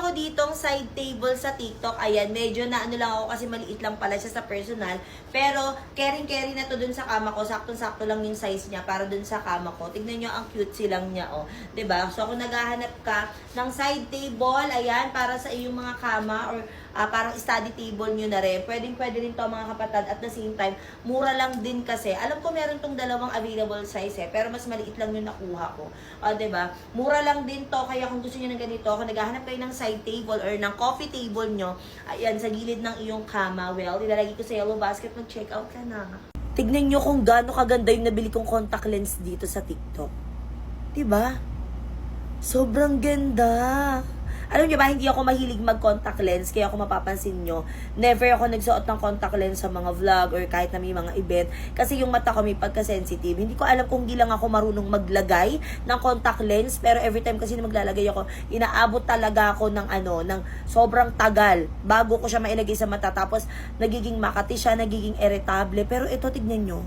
ako ditong side table sa TikTok. Ayan, medyo na ano lang ako kasi maliit lang pala siya sa personal. Pero, carry na to dun sa kama ko. Saktong-sakto lang yung size niya para dun sa kama ko. Tignan nyo, ang cute silang niya, oh. 'Di ba? So, kung naghahanap ka ng side table, ayan, para sa iyong mga kama or parang study table nyo na rin. Pwede rin to mga kapatid. At the same time, mura lang din kasi. Alam ko meron tong dalawang available size pero mas maliit lang yung nakuha ko. Diba? Mura lang din to. Kaya kung gusto nyo ng ganito, kung naghahanap kayo ng side table or ng coffee table nyo, ayan, sa gilid ng iyong kama, well, ilalagay ko sa yellow basket, mag-check out ka na. Tignan nyo kung gaano kaganda yung nabili kong contact lens dito sa TikTok. Diba? Sobrang ganda. Alam niyo ba, hindi ako mahilig mag-contact lens, kaya kung mapapansin nyo, never ako nagsuot ng contact lens sa mga vlog or kahit na may mga event. Kasi yung mata ko may pagka-sensitive. Hindi ko alam kung hindi lang ako marunong maglagay ng contact lens, pero every time kasi na maglalagay ako, inaabot talaga ako ng ng sobrang tagal bago ko siya mailagay sa mata. Tapos, nagiging makati siya, nagiging irritable. Pero ito, tignan nyo.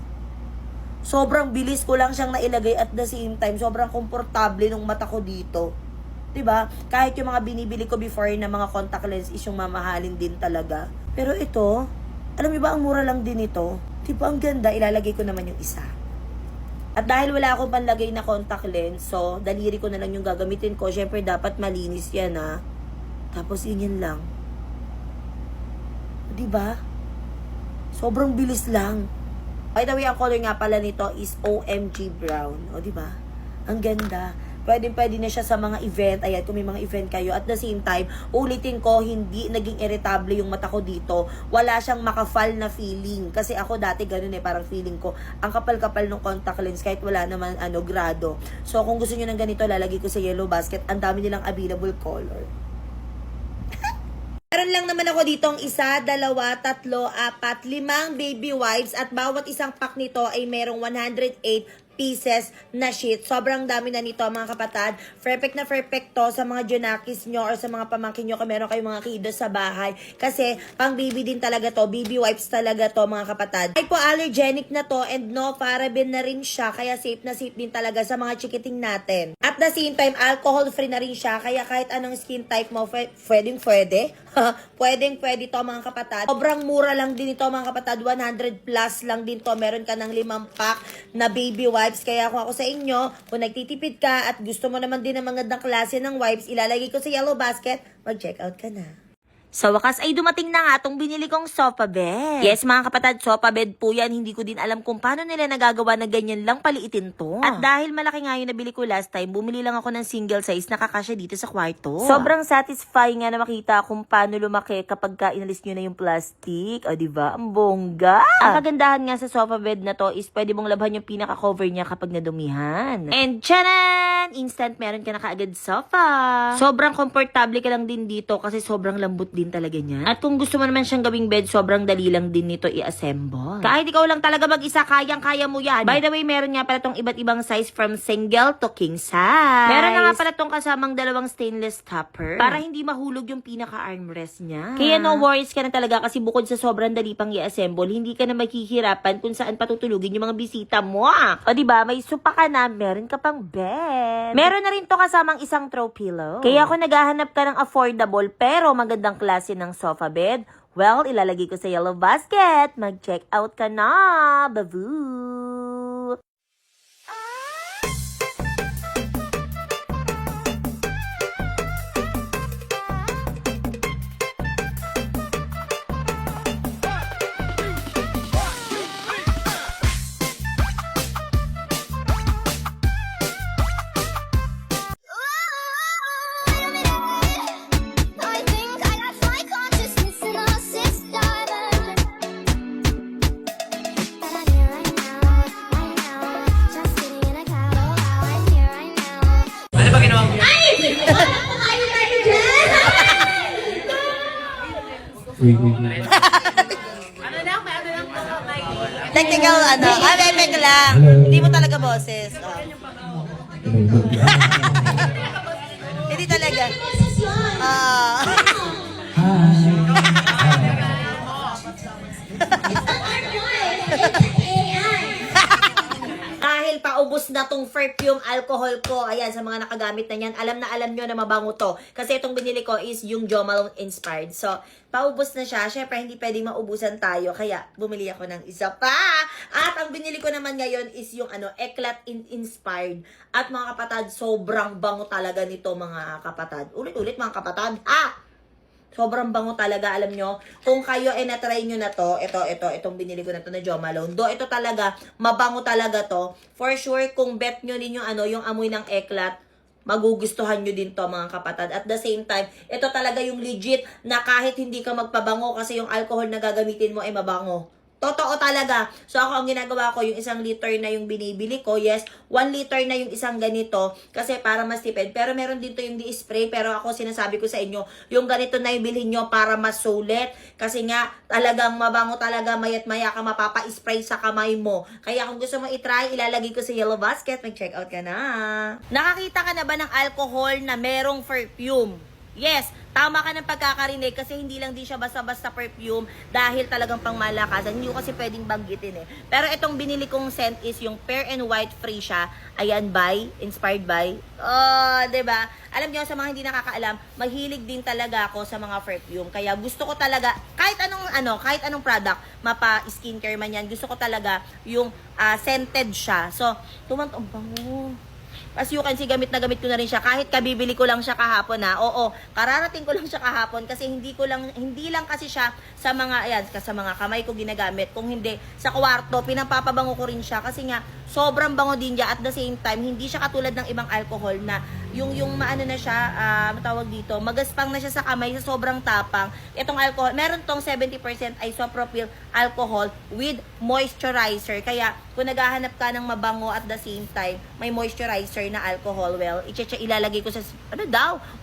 Sobrang bilis ko lang siyang nailagay at the same time, sobrang komportable ng mata ko dito. 'Di ba? Kahit yung mga binibili ko before na mga contact lens is yung mamahalin din talaga. Pero ito, alam niyo ba, ang mura lang din ito. 'Di ba ang ganda? Ilalagay ko naman yung isa. At dahil wala akong panlagay na contact lens, so daliri ko na lang yung gagamitin ko. Syempre dapat malinis 'yan, ha. Tapos yun lang. 'Di ba? Sobrang bilis lang. By the way, ang color nga pala nito is OMG brown. O, 'di ba? Ang ganda. Pwede na siya sa mga event. Ayan, kung may mga event kayo. At the same time, ulitin ko, hindi naging irritable yung mata ko dito. Wala siyang makafal na feeling. Kasi ako dati ganun parang feeling ko, ang kapal-kapal ng contact lens kahit wala naman grado. So, kung gusto nyo ng ganito, lalagay ko sa yellow basket. Ang dami nilang available color. Meron lang naman ako ditong 1, 2, 3, 4, 5 baby wipes at bawat isang pack nito ay merong 108 pieces na sheet. Sobrang dami na nito mga kapatid. Perfect na perfect to sa mga junakis nyo or sa mga pamangkin nyo kung meron kayong mga kiddos sa bahay. Kasi pang baby din talaga to. Baby wipes talaga to mga kapatid. Hypoallergenic na to and no paraben na rin siya. Kaya safe na safe din talaga sa mga chikiting natin. At the same time, alcohol free na rin siya. Kaya kahit anong skin type mo, pwede. Pwede to mga kapatid. Sobrang mura lang din ito mga kapatid. 100 plus lang din to. Meron ka ng 5 pack na baby wipes. Kaya kung ako sa inyo, kung nagtitipid ka at gusto mo naman din ng magandang klase ng wipes, ilalagay ko sa yellow basket, mag-check out ka na. Sa wakas ay dumating na nga itong binili kong sofa bed. Yes mga kapatid, sofa bed po yan. Hindi ko din alam kung paano nila nagagawa na ganyan lang paliitin to. At dahil malaki nga yung nabili ko last time, bumili lang ako ng single size na kakasya dito sa kwarto. Sobrang satisfying nga na makita kung paano lumaki kapag inalis nyo na yung plastic. O diba? Ang bongga. Ang kagandahan nga sa sofa bed na to is pwede mong labhan yung pinaka-cover niya kapag nadumihan. And tchanan! Instant meron ka na kaagad sofa. Sobrang komportable ka lang din dito kasi sobrang lambot din talaga niya. At kung gusto mo naman siyang gawing bed, sobrang dali lang din nito i-assemble. Kahit ikaw lang talaga mag-isa, kayang-kaya mo yan. By the way, meron nga pala tong iba't ibang size from single to king size. Meron na nga pala tong kasamang dalawang stainless topper para hindi mahulog yung pinaka-armrest niya. Kaya no worries ka na talaga kasi bukod sa sobrang dali pang i-assemble, hindi ka na maghihirapan kung saan patutulugin yung mga bisita mo. O diba, may sopa ka na, meron ka pang bed. Meron na rin to kasamang isang throw pillow. Kaya kung naghahanap ka ng affordable pero magandang klase ng sofa bed, well, ilalagay ko sa yellow basket. Mag-check out ka na. Babu! Technical, meme lang. Hindi mo talaga boses. Hindi talaga. Dahil paubos Paubos na tong perfume alcohol ko. Ayan, sa mga nakagamit na yan, alam nyo na mabango to. Kasi itong binili ko is yung Jo Malone inspired. So, paubos na siya. Syempre, hindi pwedeng maubusan tayo. Kaya, bumili ako ng isa pa. At ang binili ko naman ngayon is yung Eclat inspired. At mga kapatad, sobrang bango talaga nito mga kapatad. Ulit-ulit mga kapatad. Sobrang bango talaga, alam nyo. Kung kayo ay natry nyo na to, itong binili ko na to na Jo Malone. Ito talaga, mabango talaga to. For sure, kung bet nyo din yung amoy ng Eclat, magugustuhan nyo din to mga kapatad. At the same time, ito talaga yung legit na kahit hindi ka magpabango kasi yung alcohol na gagamitin mo ay mabango. Totoo talaga. So ako ang ginagawa ko, yung 1 liter na yung binibili ko, yes, 1 liter na yung isang ganito kasi para mas tipid. Pero meron dito yung di-spray, pero ako sinasabi ko sa inyo, yung ganito na yung bilhin nyo para mas sulit. Kasi nga, talagang mabango talaga, mayat maya ka mapapa-spray sa kamay mo. Kaya kung gusto mo itry, ilalagay ko sa yellow basket, mag-check out ka na. Nakakita ka na ba ng alcohol na merong perfume? Yes, tama ka ng pagkakarinig kasi hindi lang din siya basta-basta perfume dahil talagang pangmalakasan. Hindi ko kasi pwedeng banggitin eh. Pero itong binili kong scent is yung Pear and White Free siya. Ayan, inspired by. Oh, 'di ba? Alam niyo sa mga hindi nakakaalam, mahilig din talaga ako sa mga perfume. Kaya gusto ko talaga kahit anong product, mapa skincare man 'yan, gusto ko talaga yung scented siya. So, tumantong bango. As you can see, gamit na gamit ko na rin siya. Kahit kabibili ko lang siya kahapon Oo, kararating ko lang siya kahapon kasi hindi lang kasi siya sa mga kamay ko ginagamit. Kung hindi, sa kwarto, pinapapabango ko rin siya kasi nga, sobrang bango din niya. At the same time, hindi siya katulad ng ibang alcohol na yung maano na siya, matawag dito, magaspang na siya sa kamay sa sobrang tapang. Itong alcohol, meron tong 70% isopropyl alcohol with moisturizer. Kaya, kung naghahanap ka ng mabango at the same time, may moisturizer na alcohol, well, ilalagay ko sa,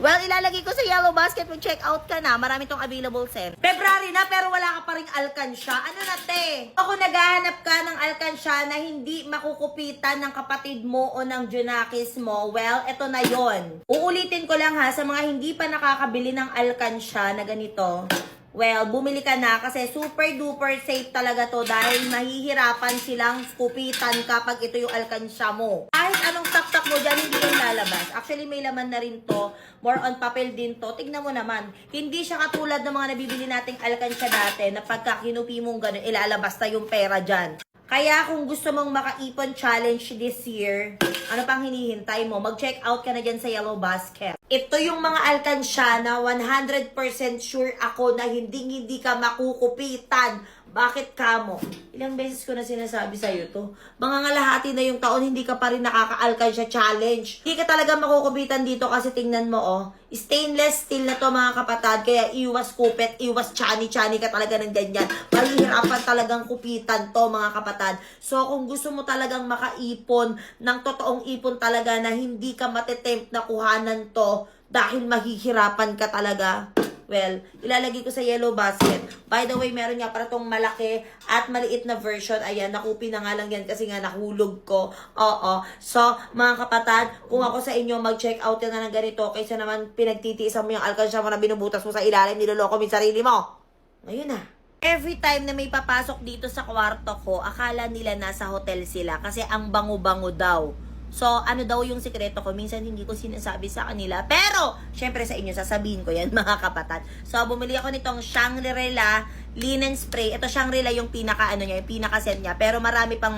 ilalagay ko sa yellow basket. Mag-check out ka na. Marami tong available scent. February na, pero wala ka pa rin alkansya. Ano na, te? Kung naghahanap ka ng alkansya na hindi makukupitan ng kapatid mo o ng junakis mo, well, eto na yon. Uulitin ko lang ha, sa mga hindi pa nakakabili ng alkansya na ganito, well, bumili ka na kasi super duper safe talaga to dahil mahihirapan silang kupitan kapag ito yung alkansya mo. Kahit anong taktak mo dyan, hindi yung lalabas. Actually, may laman na rin to. More on papel din to. Tignan mo naman. Hindi siya katulad ng mga nabibili nating alkansya dati na pagka kinupi mong ganun, ilalabas na yung pera dyan. Kaya kung gusto mong makaipon challenge this year, ano pang hinihintay mo? Mag-check out ka na dyan sa yellow basket. Ito yung mga alkansya na 100% sure ako na hindi ka makukupitan. Bakit kamo? Ilang beses ko na sinasabi sa'yo to. Mangangalahati na yung taon, hindi ka pa rin nakaka-alkansya challenge. Hindi ka talaga makukupitan dito kasi tingnan mo stainless steel na to mga kapatad. Kaya iwas kupet, iwas chani-chani ka talaga ng ganyan. Mahihirapan talagang kupitan to mga kapatad. So kung gusto mo talagang makaipon ng totoong ipon talaga na hindi ka matetempt na kuhanan to dahil mahihirapan ka talaga, well, ilalagay ko sa yellow basket. By the way, meron nga para tong malaki at maliit na version. Ayan, nakupi na nga lang yan kasi nga nahulog ko. Oo. So, mga kapatad, kung ako sa inyo, mag-check out na ng ganito kaysa naman pinagtitiisan mo yung alkansya mo na binubutas mo sa ilalim, niloloko mo yung sarili mo. Ngayon na. Every time na may papasok dito sa kwarto ko, akala nila nasa hotel sila kasi ang bango-bango daw. So, ano daw yung sikreto ko? Minsan hindi ko sinasabi sa kanila. Pero, syempre sa inyo, sasabihin ko yan, mga kapatad. So, bumili ako nitong Shangri-La linen spray. Ito Shangri-La yung yung pinaka-scent niya. Pero marami pang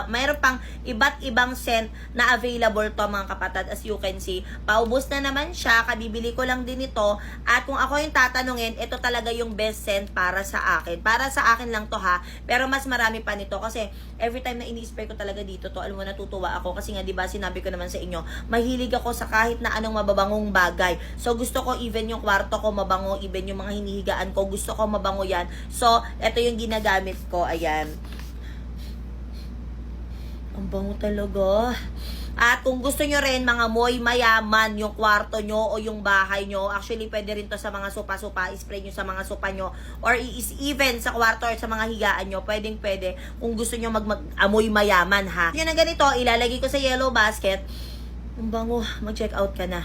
mayroon pang iba't ibang scent na available to mga kapatad. As you can see, paubos na naman siya. Kabibili ko lang din ito. At kung ako yung tatanungin, ito talaga yung best scent para sa akin. Para sa akin lang to ha. Pero mas marami pa nito kasi every time na ini-spray ko talaga dito to, alam mo, natutuwa ako kasi nga, di ba, sinabi ko naman sa inyo, mahilig ako sa kahit na anong mababangong bagay. So, gusto ko even yung kwarto ko mabango, even yung mga hinihigaan ko, gusto ko mabango yan. So, ito yung ginagamit ko. Ayan. Ang bango talaga. At kung gusto nyo rin, mga moy mayaman, yung kwarto nyo o yung bahay nyo, actually, pwede rin to sa mga sopa-sopa, spray nyo sa mga sopa nyo, or even sa kwarto or sa mga higaan nyo, pwede. Kung gusto nyo mag-amoy mayaman, ha. Yan na ganito, ilalagay ko sa yellow basket. Ang bango, mag-check out ka na.